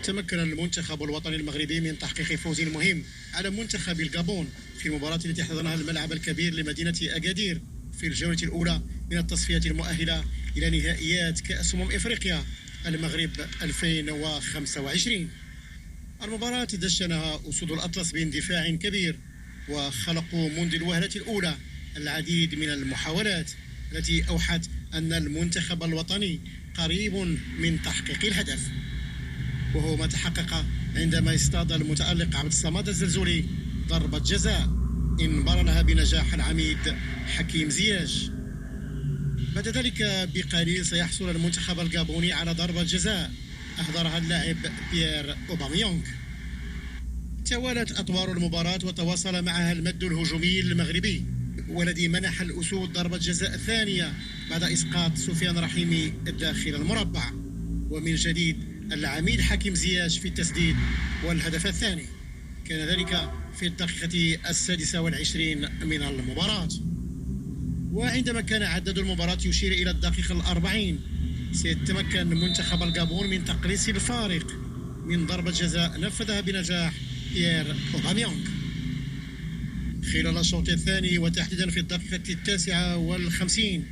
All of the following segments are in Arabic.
تمكن المنتخب الوطني المغربي من تحقيق فوز مهم على منتخب الغابون في المباراة التي احتضنها الملعب الكبير لمدينة أكادير في الجولة الأولى من التصفيات المؤهلة إلى نهائيات كأس إفريقيا المغرب 2025. المباراة دشنها أسود الأطلس باندفاع كبير، وخلقوا منذ الوهلة الأولى العديد من المحاولات التي أوحت أن المنتخب الوطني قريب من تحقيق الهدف، وهو ما تحقق عندما اصطاد المتألق عبد الصمد الزلزولي ضربة جزاء انبرنها بنجاح العميد حكيم زياش. بعد ذلك بقليل سيحصل المنتخب الغابوني على ضربة جزاء أهدرها اللاعب بيير أوباميونغ. توالت أطوار المباراة وتواصل معها المد الهجومي المغربي، والذي منح الأسود ضربة جزاء ثانية بعد إسقاط سفيان رحيمي داخل المربع، ومن جديد العميد حكيم زياش في التسديد والهدف الثاني. كان ذلك في الدقيقة 26 من المباراة. وعندما كان عدد المباراة يشير إلى الدقيقة 40 سيتمكن منتخب الغابون من تقليص الفارق من ضربة جزاء نفذها بنجاح بيير أوباميونغ. خلال الشوط الثاني وتحديدا في الدقيقة 59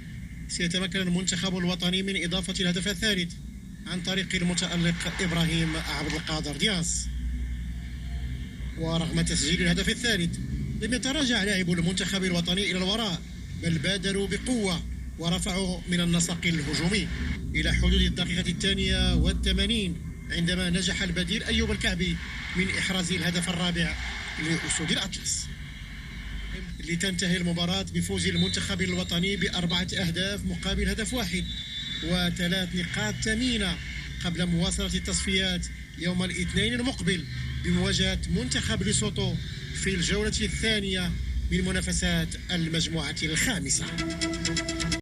سيتمكن المنتخب الوطني من إضافة الهدف الثالث عن طريق المتألق إبراهيم عبد القادر دياس. ورغم تسجيل الهدف الثالث لم يتراجع لاعبو المنتخب الوطني إلى الوراء، بل بادروا بقوة ورفعوا من النسق الهجومي إلى حدود الدقيقة 82 عندما نجح البديل أيوب الكعبي من إحراز الهدف الرابع لأسود الأطلس، لتنتهي المباراة بفوز المنتخب الوطني ب4 أهداف مقابل هدف واحد و3 نقاط ثمينة قبل مواصلة التصفيات يوم الاثنين المقبل بمواجهة منتخب ليسوتو في الجولة الثانية من منافسات المجموعة الخامسة.